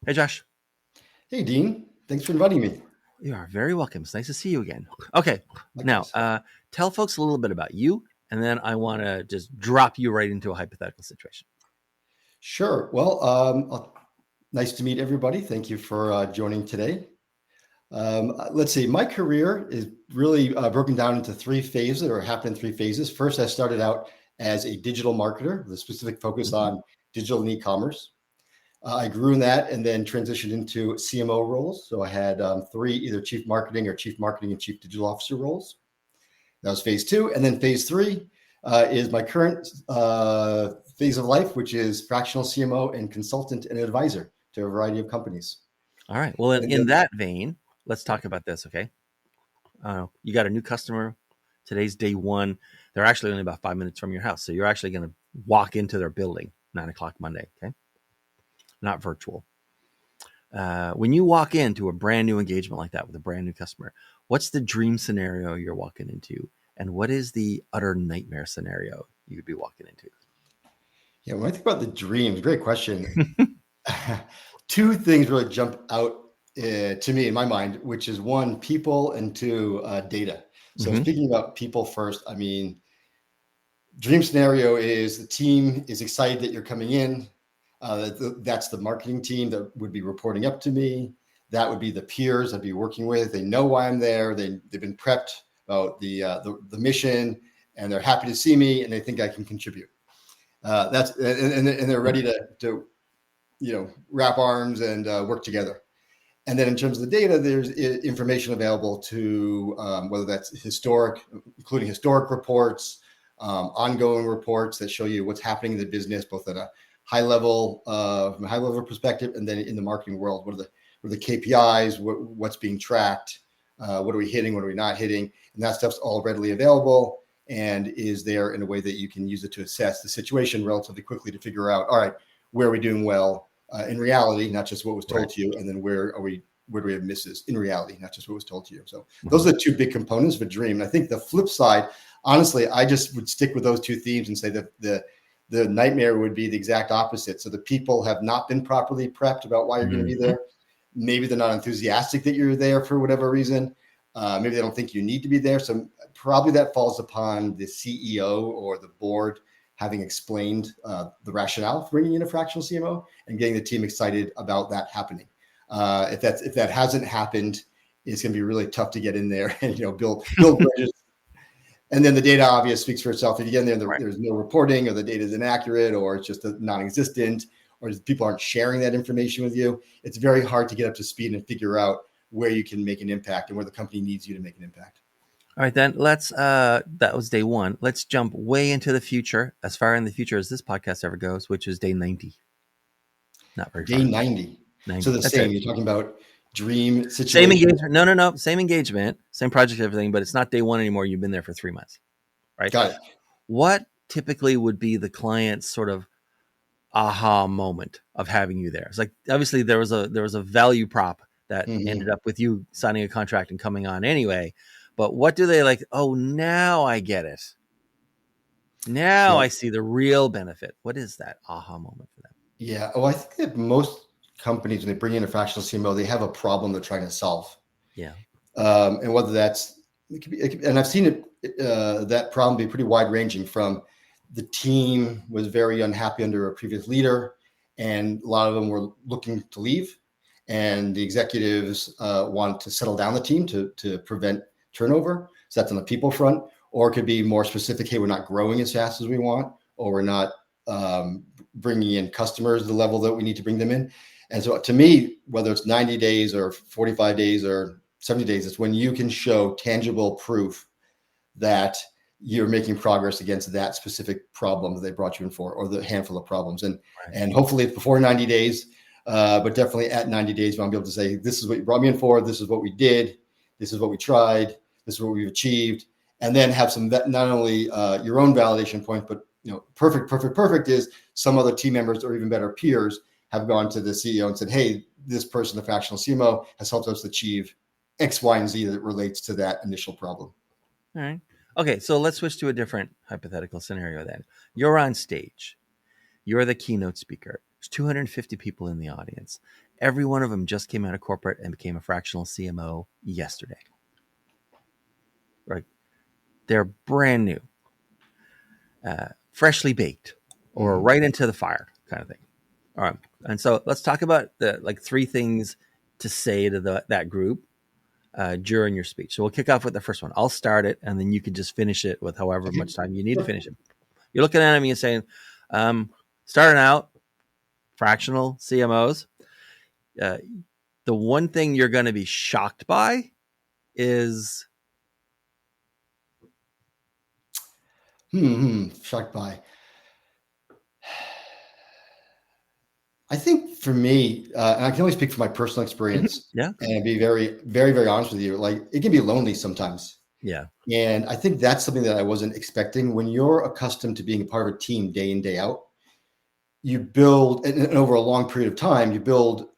Hey, Josh. Hey, Dean. Thanks for inviting me. You are very welcome. It's nice to see you again. Okay, now Likewise. tell folks a little bit about you, and then I want to just drop you right into a hypothetical situation. Sure. Well, nice to meet everybody. Thank you for joining today. Let's see. My career is really broken down into three phases, or happened in three phases. First, I started out as a digital marketer with a specific focus Mm-hmm. on digital and e-commerce. I grew in that and then transitioned into CMO roles. So I had three either chief marketing or chief marketing and chief digital officer roles. That was phase two. And then phase three is my current phase of life, which is fractional CMO and consultant and advisor to a variety of companies. All right. Well, And in then, that vein, let's yeah, talk about this. Okay. You got a new customer. Today's day one. They're actually only about 5 minutes from your house, so you're actually going to walk into their building 9 o'clock Monday. Okay, not virtual. When you walk into a brand new engagement like that with a brand new customer, what's the dream scenario you're walking into? And what is the utter nightmare scenario you would be walking into? when I think about the dreams, great question. Two things really jump out to me in my mind, which is one, people, and two, data. So Mm-hmm. speaking about people first, I mean, dream scenario is the team is excited that you're coming in. That's the marketing team that would be reporting up to me. That would be the peers I'd be working with. They know why I'm there. They've been prepped about the mission, and they're happy to see me, and they think I can contribute. That's and they're ready to wrap arms and work together. And then in terms of the data, there's information available to whether that's including historic reports, ongoing reports that show you what's happening in the business, both at a from a high level perspective, and then in the marketing world, what are the KPIs, what's being tracked, what are we hitting, what are we not hitting, and that stuff's all readily available and is there in a way that you can use it to assess the situation relatively quickly to figure out, all right, where are we doing well in reality, not just what was Right. told to you, and then where do we have misses in reality, not just what was told to you. So Mm-hmm. those are the two big components of a dream. And I think the flip side, honestly, I just would stick with those two themes and say that the nightmare would be the exact opposite. So the people have not been properly prepped about why you're going to be Mm-hmm. there. Maybe they're not enthusiastic that you're there for whatever reason. Maybe they don't think you need to be there. So probably that falls upon the CEO or the board having explained the rationale for bringing in a fractional CMO and getting the team excited about that happening. If that hasn't happened, it's going to be really tough to get in there and build bridges. And then the data obvious speaks for itself. If you get in there, Right. there's no reporting, or the data is inaccurate, or it's just non-existent, or people aren't sharing that information with you. It's very hard to get up to speed and figure out where you can make an impact and where the company needs you to make an impact. All right, then let's. That was day one. Let's jump way into the future, as far in the future as this podcast ever goes, which is day 90. Not very Day far. 90. So 90. the That's it. same. You're talking about dream Same situation. engagement. No, no, no. Same engagement, same project, everything, but it's not day one anymore. You've been there for 3 months, right? Got it. What typically would be the client's sort of aha moment of having you there? It's like obviously there was a value prop that ended Mm-hmm. up with you signing a contract and coming on anyway. But what do they like? Oh, now I get it. Now Yeah. I see the real benefit. What is that aha moment for them? Yeah. Oh, I think that most companies, when they bring in a fractional CMO, they have a problem they're trying to solve. Yeah. And whether that's, and I've seen that problem be pretty wide ranging from the team was very unhappy under a previous leader, and a lot of them were looking to leave, and the executives want to settle down the team to prevent turnover. So that's on the people front, or it could be more specific. Hey, we're not growing as fast as we want, or we're not bringing in customers the level that we need to bring them in. And so to me, whether it's 90 days or 45 days or 70 days, it's when you can show tangible proof that you're making progress against that specific problem that they brought you in for, or the handful of problems. And Right. and hopefully it's before 90 days, but definitely at 90 days, you want to be able to say, this is what you brought me in for, this is what we did, this is what we tried, this is what we've achieved, and then have some not only your own validation point, but perfect is some other team members or even better peers have gone to the CEO and said, hey, this person, the fractional CMO, has helped us achieve X, Y, and Z that relates to that initial problem. All right. Okay, so let's switch to a different hypothetical scenario then. You're on stage. You're the keynote speaker. There's 250 people in the audience. Every one of them just came out of corporate and became a fractional CMO yesterday. Right? They're brand new, freshly baked, or right into the fire kind of thing. All right. And so let's talk about the 3 things to say to that group during your speech. So we'll kick off with the first one. I'll start it, and then you can just finish it with however much time you need to finish it. You're looking at them and you're saying, starting out, fractional CMOs. The one thing you're going to be shocked by is shocked by. I think for me, and I can only speak from my personal experience, and be very, very, very honest with you. Like, it can be lonely sometimes. Yeah. And I think that's something that I wasn't expecting. When you're accustomed to being a part of a team day in, day out, you build, and over a long period of time, you build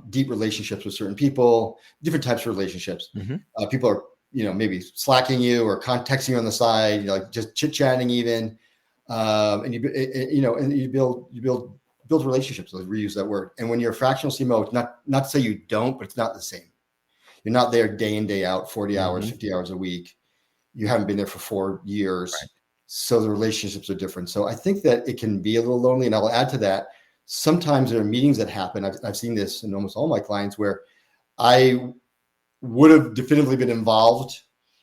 deep relationships with certain people, different types of relationships. People are, maybe slacking you or texting you on the side, like just chit-chatting even. And you build relationships. Let's reuse that word. And when you're a fractional CMO, it's not to say you don't, but it's not the same. You're not there day in, day out, 40 hours, 50 hours a week. You haven't been there for 4 years. Right. So the relationships are different. So I think that it can be a little lonely. And I'll add to that. Sometimes there are meetings that happen. I've seen this in almost all my clients where I would have definitively been involved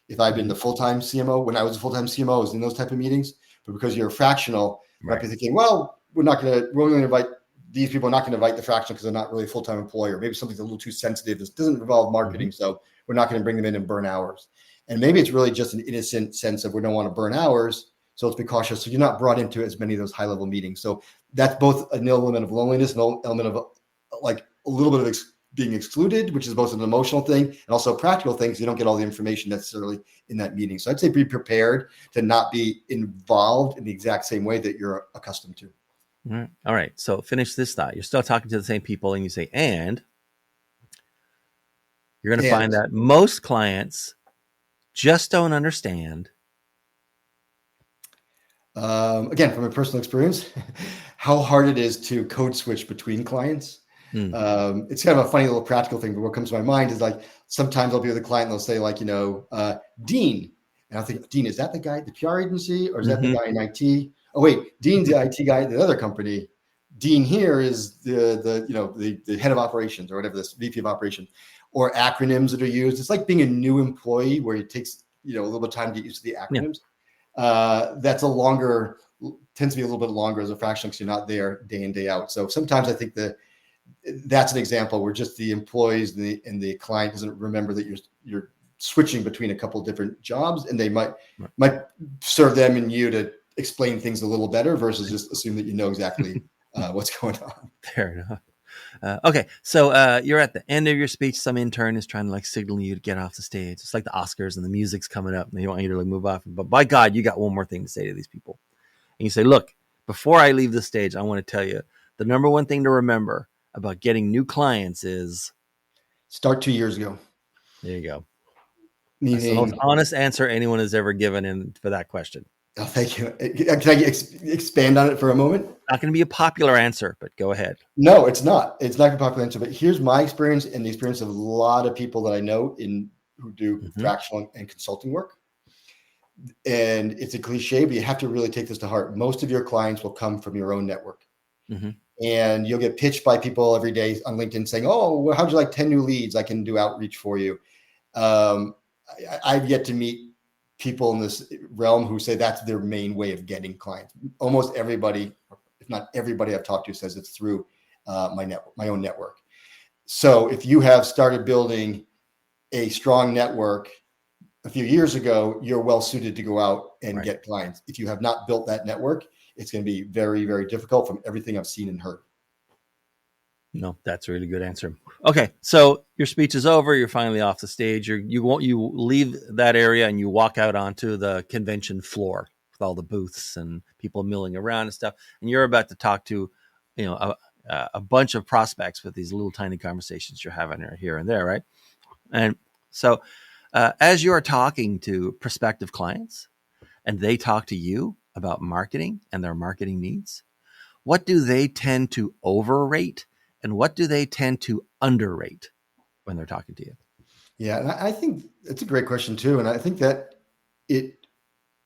if I'd been the full-time CMO. When I was a full-time CMO, I was in those type of meetings. But because you're a fractional, you might be thinking, well, we're only going to invite these people. Are not going to invite the fractional because they're not really a full-time employee, or maybe something's a little too sensitive. This doesn't involve marketing, so we're not going to bring them in and burn hours. And maybe it's really just an innocent sense of we don't want to burn hours, so let's be cautious. So you're not brought into as many of those high-level meetings. So that's both an element of loneliness, an element of like a little bit of being excluded, which is both an emotional thing and also a practical thing, because you don't get all the information necessarily in that meeting. So I'd say be prepared to not be involved in the exact same way that you're accustomed to. All right. So finish this thought. You're still talking to the same people, and you say, and you're going to find that most clients just don't understand. Again, from a personal experience, how hard it is to code switch between clients. It's kind of a funny little practical thing, but what comes to my mind is like, sometimes I'll be with a client and they'll say like, Dean. And I'll think, Dean, is that the guy at the PR agency, or is that the guy in IT? Oh wait, Dean's the IT guy at the other company. Dean here is the head of operations, or whatever, this VP of operations, or acronyms that are used. It's like being a new employee where it takes, a little bit of time to get used to the acronyms. That's tends to be a little bit longer as a fractional because you're not there day in, day out. So sometimes I think that's an example where just the employees and the client doesn't remember that you're switching between a couple of different jobs, and they might serve them and you to explain things a little better versus just assume that you know exactly what's going on. Fair enough. Okay, so you're at the end of your speech. Some intern is trying to signal you to get off the stage. It's like the Oscars, and the music's coming up, and they want you to move off. But by God, you got one more thing to say to these people. And you say, look, before I leave the stage, I want to tell you the number one thing to remember about getting new clients is start 2 years ago. There you go. That's the most honest answer anyone has ever given for that question. Oh, thank you. Can I expand on it for a moment? Not going to be a popular answer, but go ahead. No, it's not. It's not a popular answer, but here's my experience and the experience of a lot of people that I know who do fractional and consulting work. And it's a cliche, but you have to really take this to heart. Most of your clients will come from your own network. And you'll get pitched by people every day on LinkedIn saying, oh, well, how'd you like 10 new leads? I can do outreach for you. I've yet to meet people in this realm who say that's their main way of getting clients. Almost everybody, if not everybody I've talked to, says it's through my own network. So if you have started building a strong network a few years ago, you're well suited to go out and get clients. If you have not built that network, it's going to be very, very difficult from everything I've seen and heard. No, that's a really good answer. Okay, so your speech is over. You're finally off the stage. You leave that area and you walk out onto the convention floor with all the booths and people milling around and stuff. And you're about to talk to, a bunch of prospects with these little tiny conversations you're having here and there, right? And so, as you're talking to prospective clients, and they talk to you about marketing and their marketing needs, what do they tend to overrate and what do they tend to underrate when they're talking to you? Yeah, and I think it's a great question too, and I think that it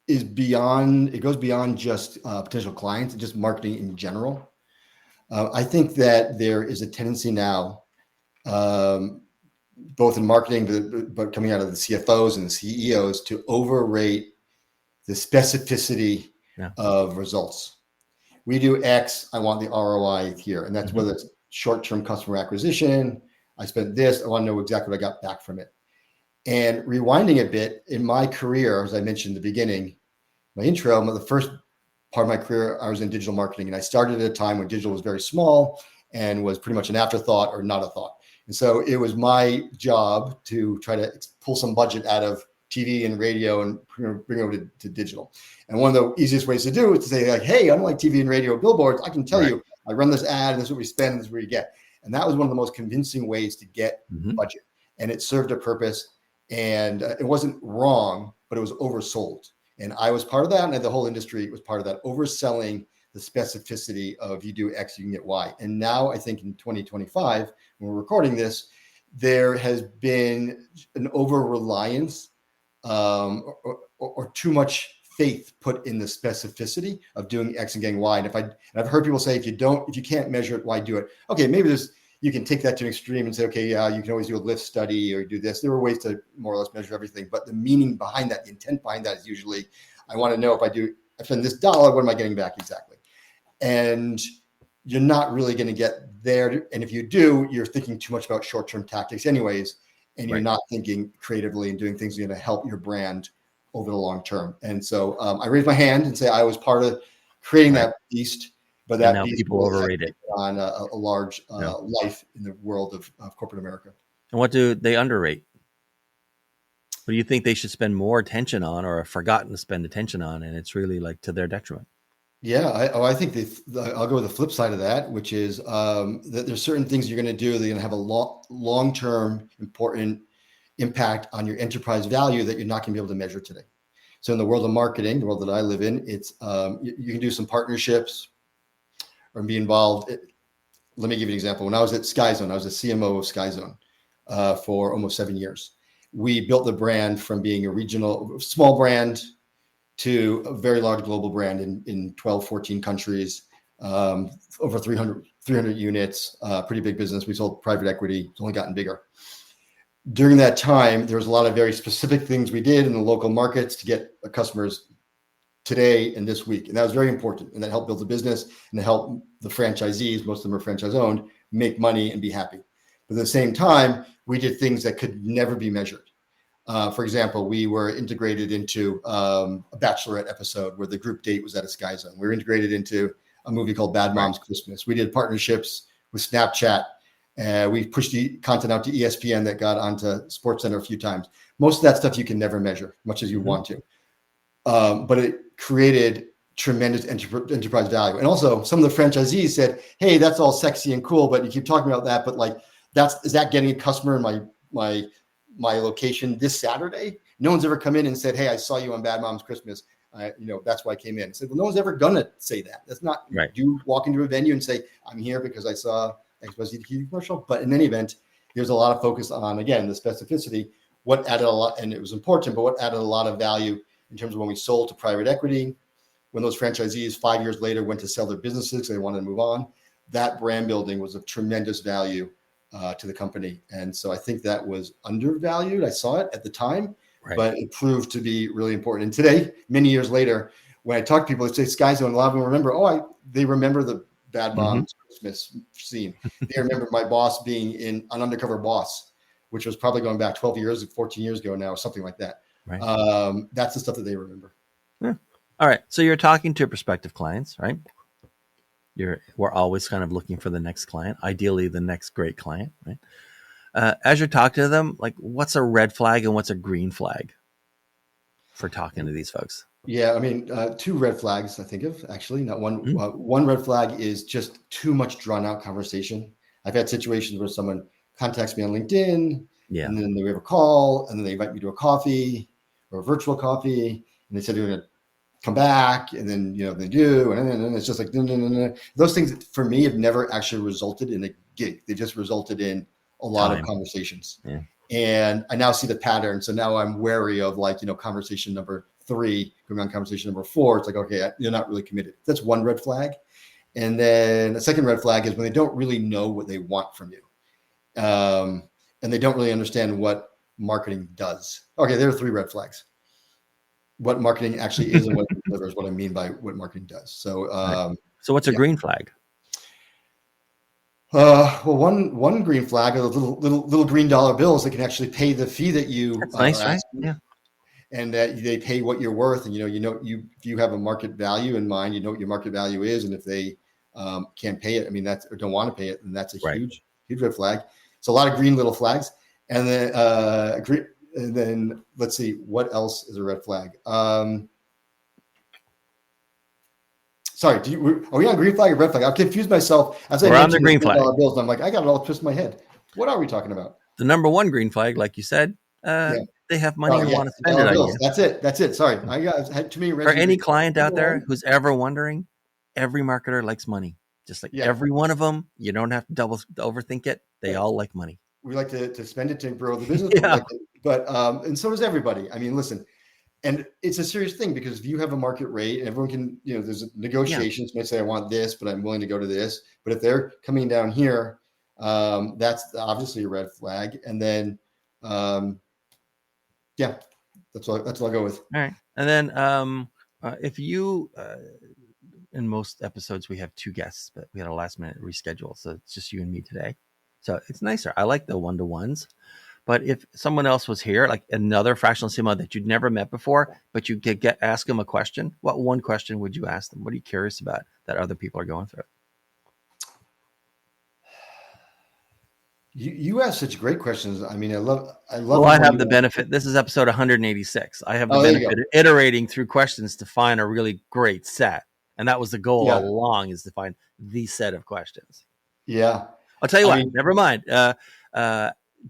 it goes beyond just potential clients and just marketing in general. I think that there is a tendency now, um, both in marketing, but coming out of the CFOs and the CEOs, to overrate the specificity Yeah. of results. We do X, I want the ROI here. And that's whether it's short-term customer acquisition, I spent this, I want to know exactly what I got back from it. And rewinding a bit, in my career, as I mentioned in the beginning, my intro, the first part of my career, I was in digital marketing. And I started at a time when digital was very small and was pretty much an afterthought or not a thought. And so it was my job to try to pull some budget out of TV and radio and bring it over to digital. And one of the easiest ways to do it is to say, like, hey, unlike TV and radio billboards, I can tell you, I run this ad and this is what we spend, and this is what you get. And that was one of the most convincing ways to get budget. And it served a purpose. And it wasn't wrong, but it was oversold. And I was part of that. And the whole industry was part of that, overselling the specificity of you do X, you can get Y. And now I think in 2025, when we're recording this, there has been an over-reliance or too much faith put in the specificity of doing X and getting Y. And I've heard people say, if you can't measure it, why do it? Okay, maybe you can take that to an extreme and say, okay, yeah, you can always do a lift study or do this. There are ways to more or less measure everything, but the meaning behind that, the intent behind that is usually, I want to know if I spend this dollar, what am I getting back exactly? And you're not really going to get there. And if you do, you're thinking too much about short-term tactics anyways, and you're not thinking creatively and doing things that are going to help your brand over the long term. And so I raise my hand and say I was part of creating that beast. But that people overrate it on a large life in the world of corporate America. And what do they underrate? What do you think they should spend more attention on, or have forgotten to spend attention on, and it's really like to their detriment? Yeah, I think I'll go with the flip side of that, which is that there's certain things you're going to do that are going to have a long-term important impact on your enterprise value that you're not going to be able to measure today. So in the world of marketing, the world that I live in, it's you can do some partnerships or be involved. Let me give you an example. When I was at SkyZone, I was a CMO of SkyZone for almost 7 years. We built the brand from being a regional, small brand to a very large global brand in 12, 14 countries, over 300 units, pretty big business. We sold private equity. It's only gotten bigger. During that time, there was a lot of very specific things we did in the local markets to get customers today and this week. And that was very important. And that helped build the business and to help the franchisees, most of them are franchise owned, make money and be happy. But at the same time, we did things that could never be measured. For example, we were integrated into a Bachelorette episode where the group date was at a SkyZone. We were integrated into a movie called Bad Moms Christmas. We did partnerships with Snapchat. We pushed the content out to ESPN that got onto SportsCenter a few times. Most of that stuff you can never measure, much as you want to. But it created tremendous enterprise value. And also some of the franchisees said, hey, that's all sexy and cool, but you keep talking about that. But like, is that getting a customer in my location this Saturday? No one's ever come in and said, hey, I saw you on Bad Moms Christmas. That's why I came in. I said, well, no one's ever going to say that. That's not, you walk into a venue and say, I'm here because I saw XYZ commercial. But in any event, there's a lot of focus on, again, the specificity, what added a lot, and it was important, but what added a lot of value in terms of when we sold to private equity, when those franchisees 5 years later went to sell their businesses, they wanted to move on. That brand building was of tremendous value to the company. And so I think that was undervalued. I saw it at the time, but it proved to be really important. And today, many years later, when I talk to people, they say SkyZone, a lot of them remember, they remember the Bad Moms Christmas scene. They remember my boss being in an Undercover Boss, which was probably going back 12 years, 14 years ago now, something like that. That's the stuff that they remember. Yeah. All right. So you're talking to prospective clients, right? We're always kind of looking for the next client, ideally the next great client, right? As you're talking to them, like what's a red flag and what's a green flag for talking to these folks? Yeah, I mean, two red flags I think of, actually, not one. One red flag is just too much drawn out conversation. I've had situations where someone contacts me on LinkedIn, and then we have a call, and then they invite me to a coffee or a virtual coffee, and they said they're going to come back, and then they do, and then it's just like no, no, no, no. Those things for me have never actually resulted in a gig. They just resulted in a lot of Time. conversations. Yeah. And I now see the pattern. So now I'm wary of conversation number 3 going on conversation number 4. It's like, okay, you're not really committed. That's one red flag. And then the second red flag is when they don't really know what they want from you. And they don't really understand what marketing does. Okay, there are 3 red flags. What marketing actually is and what it delivers, what I mean by what marketing does. So, Right. So what's a green flag? Well, one green flag are the little green dollar bills that can actually pay the fee that you That's nice, are right? asking, Yeah. and that they pay what you're worth. And if you have a market value in mind, you know what your market value is, and if they can't pay it, I mean or don't want to pay it, then that's a Right. huge red flag. So a lot of green little flags, and then let's see what else is a red flag. Sorry, are we on green flag or red flag? I've confused myself as I We're on mentioned the green flag. $3 bills. And I'm like, I got it all twisted in my head. What are we talking about? The number one green flag, like you said, they have money and want to spend it on bills. you. That's it. Sorry, I had too many. For any client out there who's ever wondering, every marketer likes money. Just like every one of them, you don't have to overthink it. They all like money. We like to spend it to grow the business, Yeah. but and so does everybody. I mean, listen, and it's a serious thing because if you have a market rate and everyone can, there's negotiations. Might say I want this, but I'm willing to go to this. But if they're coming down here, that's obviously a red flag. And then, that's what I'll go with. All right, and then if you. In most episodes, we have 2 guests, but we had a last minute reschedule. So it's just you and me today. So it's nicer. I like the 1-to-1s. But if someone else was here, like another fractional CMO that you'd never met before, but you could ask them a question, what one question would you ask them? What are you curious about that other people are going through? You ask such great questions. I mean, I love. Well, I have the benefit. This is episode 186. I have the benefit of iterating through questions to find a really great set. And that was the goal all along, is to find the set of questions. Yeah. I'll tell you what, never mind. Do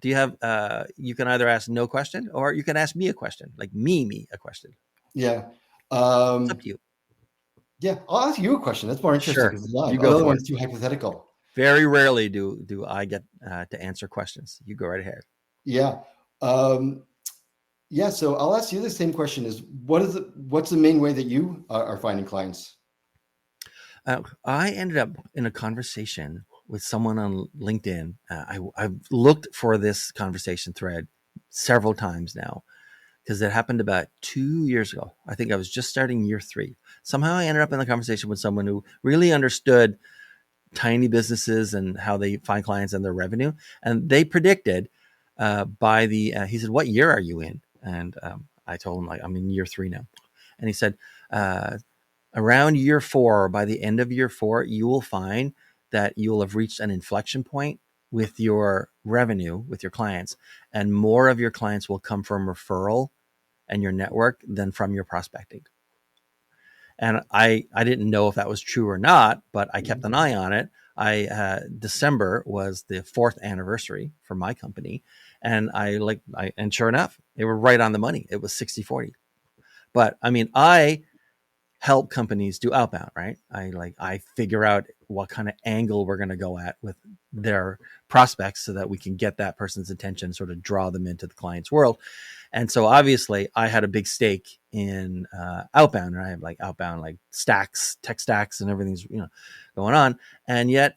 you have, you can either ask no question or you can ask me a question, like me a question. Yeah. It's up to you. Yeah. I'll ask you a question. That's more interesting. Sure. You go. The other one's too hypothetical. Very rarely do I get to answer questions. You go right ahead. Yeah. Yeah. So I'll ask you the same question: is what's the main way that you are finding clients? I ended up in a conversation with someone on LinkedIn. I've looked for this conversation thread several times now because it happened about 2 years ago. I think I was just starting year 3. Somehow I ended up in a conversation with someone who really understood tiny businesses and how they find clients and their revenue. And they predicted he said, what year are you in? And I told him, like, I'm in year 3 now. And he said, around year 4, or by the end of year 4, you will find that you will have reached an inflection point with your revenue, with your clients, and more of your clients will come from referral and your network than from your prospecting. And I didn't know if that was true or not, but I kept an eye on it. December was the 4th anniversary for my company. And and sure enough, they were right on the money. It was 60-40. But I mean, I help companies do outbound, right? I figure out what kind of angle we're going to go at with their prospects so that we can get that person's attention, sort of draw them into the client's world. And so obviously I had a big stake in outbound, and I have outbound, stacks, tech stacks, and everything's going on. And yet,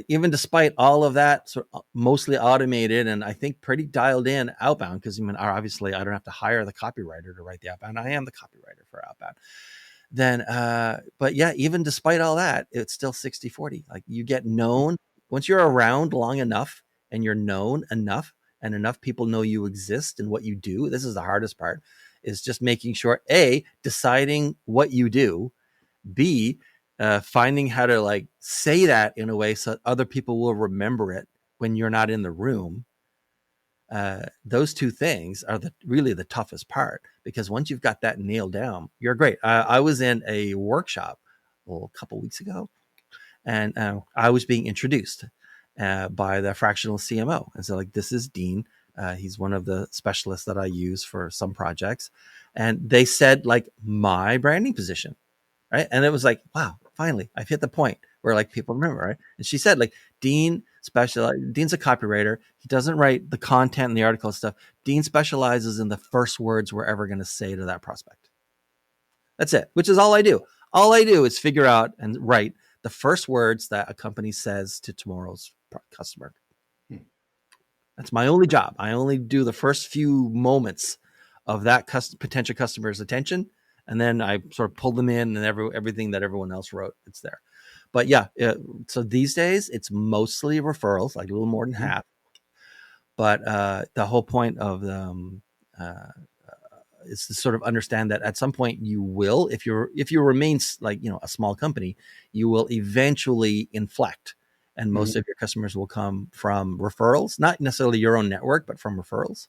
even despite all of that, sort of mostly automated and I think pretty dialed in outbound, because obviously I don't have to hire the copywriter to write the outbound. I am the copywriter for outbound. Then, but yeah, even despite all that, it's still 60-40. Like, you get known once you're around long enough and you're known enough and enough people know you exist and what you do. This is the hardest part, is just making sure, A, deciding what you do, B, finding how to say that in a way so that other people will remember it when you're not in the room. Those 2 things are really the toughest part, because once you've got that nailed down, you're great. I was in a workshop a couple weeks ago, and I was being introduced by the fractional CMO. And so, this is Dean. He's one of the specialists that I use for some projects. And they said like my branding position, right? And it was like, wow, finally, I've hit the point where like people remember, right? And she said like Dean's a copywriter. He doesn't write the content and the article and stuff. Dean specializes in the first words we're ever going to say to that prospect. That's it, which is all I do. All I do is figure out and write the first words that a company says to tomorrow's customer. That's my only job. I only do the first few moments of that potential customer's attention, and then I sort of pull them in, and everything that everyone else wrote, it's there. But yeah, so these days it's mostly referrals, like a little more than half. But the whole point of is to sort of understand that at some point you will, if you remain like a small company, you will eventually inflect. And most of your customers will come from referrals, not necessarily your own network, but from referrals.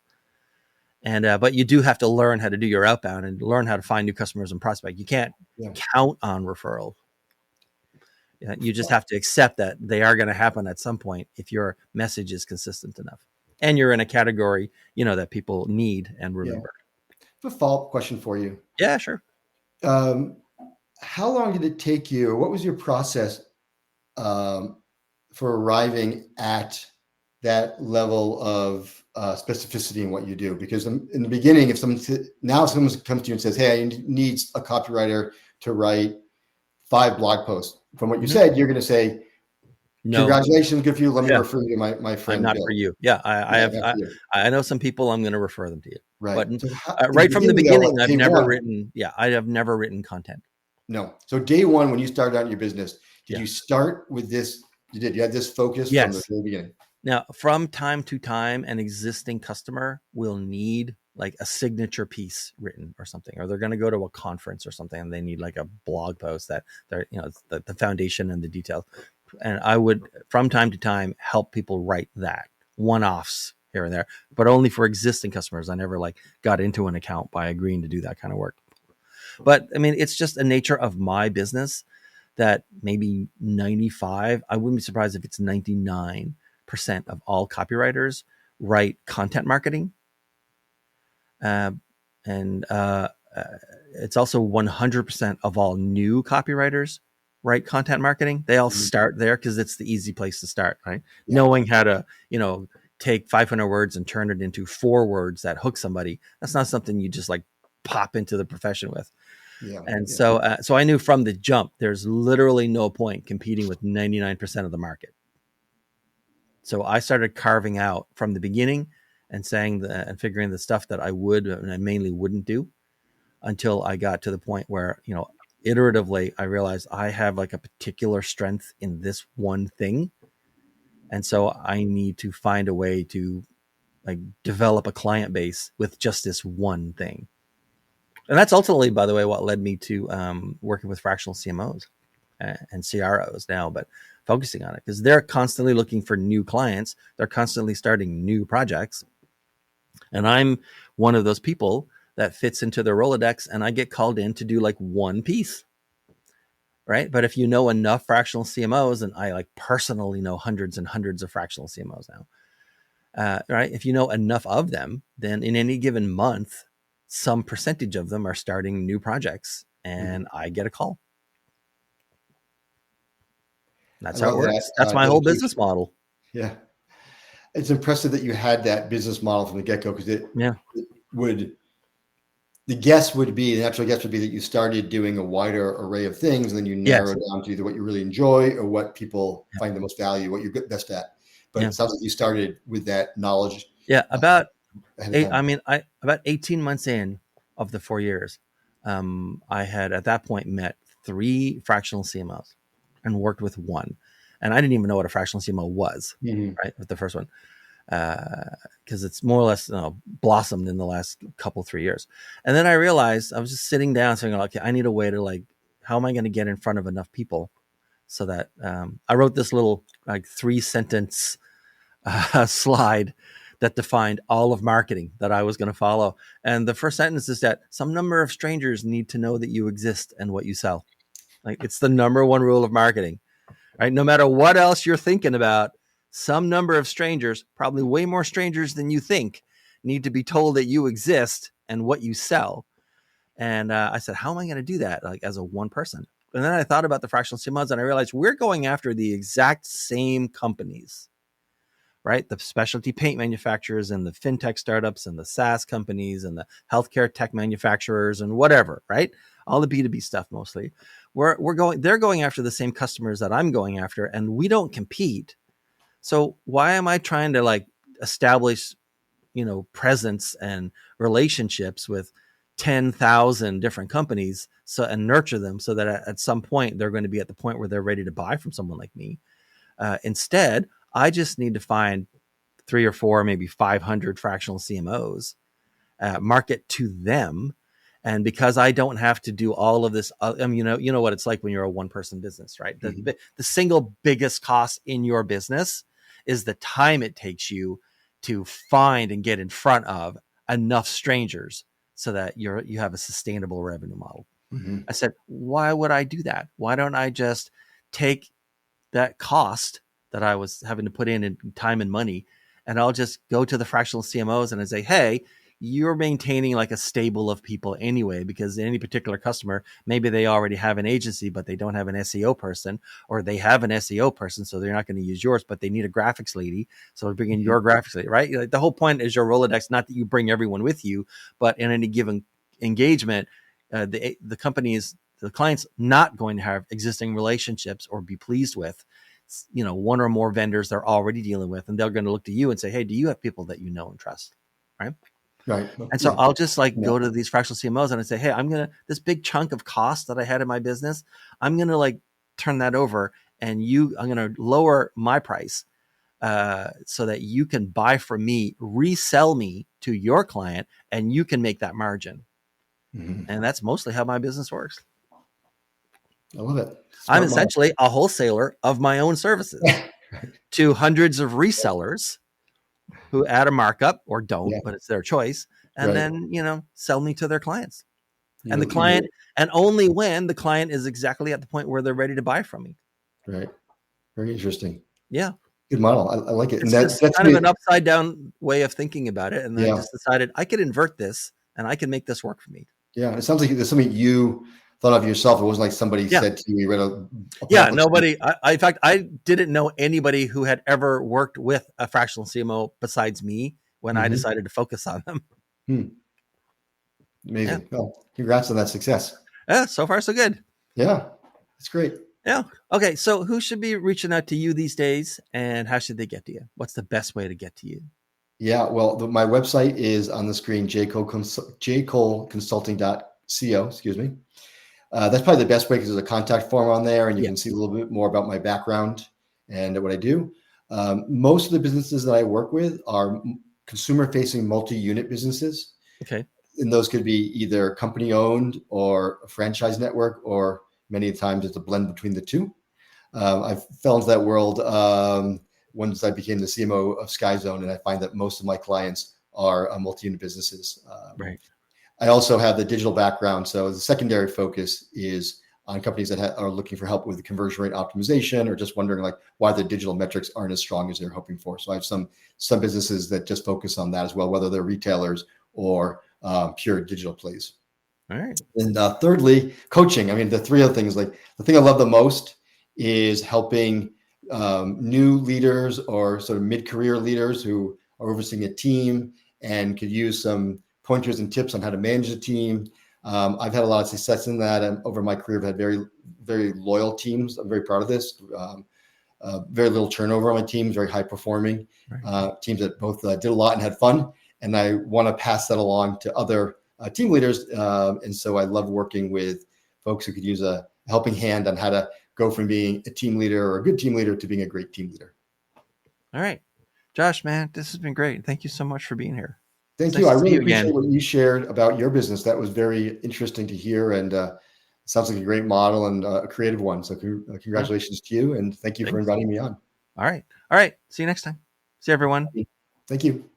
And but you do have to learn how to do your outbound and learn how to find new customers and prospect. You can't count on referral. You just have to accept that they are going to happen at some point if your message is consistent enough and you're in a category that people need and remember. I have a follow-up question for you. Yeah, sure. How long did it take you? What was your process for arriving at that level of specificity in what you do? Because in the beginning, if someone comes to you and says, "Hey, I need a copywriter to write 5 blog posts," from what you said, you're going to say, "No, congratulations, good for you. Let me refer you to my friend." Not Bill. for you. Yeah, I know some people. I'm going to refer them to you. Right. But so right from the beginning, I've never written. Yeah, I have never written content. No. So day one, when you started out in your business, did you start with this? You did. You had this focus from the very beginning. Now, from time to time, an existing customer will need like a signature piece written or something, or they're going to go to a conference or something, and they need like a blog post that they're, the foundation and the details. And I would, from time to time, help people write that one-offs here and there, but only for existing customers. I never like got into an account by agreeing to do that kind of work. But I mean, it's just a nature of my business that maybe 95, I wouldn't be surprised if it's 99% of all copywriters write content marketing. And it's also 100% of all new copywriters write content marketing. They all start there because it's the easy place to start, right? Yeah. Knowing how to, take 500 words and turn it into 4 words that hook somebody. That's not something you just like pop into the profession with. Yeah, and so I knew from the jump, there's literally no point competing with 99% of the market. So I started carving out from the beginning and saying and figuring the stuff that I would and I mainly wouldn't do until I got to the point where, iteratively, I realized I have like a particular strength in this one thing. And so I need to find a way to like develop a client base with just this one thing. And that's ultimately, by the way, what led me to working with fractional CMOs and CROs now, but focusing on it because they're constantly looking for new clients. They're constantly starting new projects. And I'm one of those people that fits into their Rolodex, and I get called in to do like one piece. Right. But if you know enough fractional CMOs, and I like personally know hundreds and hundreds of fractional CMOs now, right? If you know enough of them, then in any given month, some percentage of them are starting new projects and I get a call. That's how it works. That's my whole business model. Yeah. It's impressive that you had that business model from the get-go because the natural guess would be that you started doing a wider array of things and then you narrow down to either what you really enjoy or what people find the most value, what you're best at. But it sounds like you started with that knowledge. Yeah. About 18 months in of the 4 years, I had at that point met 3 fractional CMOs and worked with one. And I didn't even know what a fractional CMO was, right? With the first one, because it's more or less blossomed in the last 3 years. And then I realized I was just sitting down saying, okay, I need a way to like, how am I going to get in front of enough people so that I wrote this little like 3-sentence slide that defined all of marketing that I was going to follow. And the first sentence is that some number of strangers need to know that you exist and what you sell. Like it's the number one rule of marketing. Right? No matter what else you're thinking about, some number of strangers, probably way more strangers than you think, need to be told that you exist and what you sell. And I said, how am I going to do that? Like as a one person. And then I thought about the fractional CMOs and I realized we're going after the exact same companies, right? The specialty paint manufacturers and the fintech startups and the SaaS companies and the healthcare tech manufacturers and whatever, right? All the B2B stuff mostly. They're going after the same customers that I'm going after, and we don't compete. So why am I trying to like establish, presence and relationships with 10,000 different companies and nurture them so that at some point they're going to be at the point where they're ready to buy from someone like me. Instead, I just need to find 3 or 4, maybe 500 fractional CMOs, market to them. And because I don't have to do all of this, you know what it's like when you're a one-person business, right? Mm-hmm. The single biggest cost in your business is the time it takes you to find and get in front of enough strangers so that you have a sustainable revenue model. Mm-hmm. I said, why would I do that? Why don't I just take that cost that I was having to put in time and money, and I'll just go to the fractional CMOs and I say, hey, you're maintaining like a stable of people anyway, because any particular customer, maybe they already have an agency, but they don't have an SEO person, or they have an SEO person, so they're not going to use yours, but they need a graphics lady. So bring in your graphics lady, right? Like the whole point is your Rolodex, not that you bring everyone with you, but in any given engagement, the client's not going to have existing relationships or be pleased with, one or more vendors they're already dealing with, and they're going to look to you and say, hey, do you have people that you know and trust, right? Right. And so I'll just go to these fractional CMOs and I say, hey, this big chunk of cost that I had in my business, I'm going to turn that over, and I'm going to lower my price so that you can buy from me, resell me to your client, and you can make that margin. Mm-hmm. And that's mostly how my business works. I love it. I'm essentially a wholesaler of my own services to hundreds of resellers who add a markup or don't, but it's their choice. And then, sell me to their clients. And the client, and only when the client is exactly at the point where they're ready to buy from me. Right. Very interesting. Yeah. Good model. I like it. It's that's kind of an upside down way of thinking about it. And then I just decided I could invert this and I can make this work for me. Yeah. It sounds like there's something you thought of yourself. It wasn't like somebody said to you, you read a nobody. In fact, I didn't know anybody who had ever worked with a fractional CMO besides me when I decided to focus on them. Amazing. Yeah. Well, congrats on that success. Yeah, so far so good. Yeah, that's great. Yeah. Okay, so who should be reaching out to you these days, and how should they get to you? What's the best way to get to you? Yeah, well, my website is on the screen, jcoleconsulting.co. Excuse me. That's probably the best way because there's a contact form on there, and you can see a little bit more about my background and what I do. Most of the businesses that I work with are consumer-facing multi-unit businesses. Okay. And those could be either company-owned or a franchise network, or many times it's a blend between the two. I fell into that world once I became the CMO of SkyZone, and I find that most of my clients are multi-unit businesses. Right. I also have the digital background, so the secondary focus is on companies that are looking for help with the conversion rate optimization, or just wondering why the digital metrics aren't as strong as they're hoping for. So I have some businesses that just focus on that as well, whether they're retailers or pure digital plays. All right. And thirdly, coaching. I mean, the three other things, the thing I love the most is helping new leaders or sort of mid-career leaders who are overseeing a team and could use some pointers and tips on how to manage a team. I've had a lot of success in that, and over my career, I've had very, very loyal teams. I'm very proud of this. Very little turnover on my teams, very high performing teams that both did a lot and had fun. And I want to pass that along to other team leaders. And so I love working with folks who could use a helping hand on how to go from being a team leader or a good team leader to being a great team leader. All right. Josh, man, this has been great. Thank you so much for being here. Thank you. I really appreciate what you shared about your business. That was very interesting to hear, and it sounds like a great model and a creative one. So congratulations to you, and thank you for inviting me on. All right. See you next time. See you, everyone. Thank you.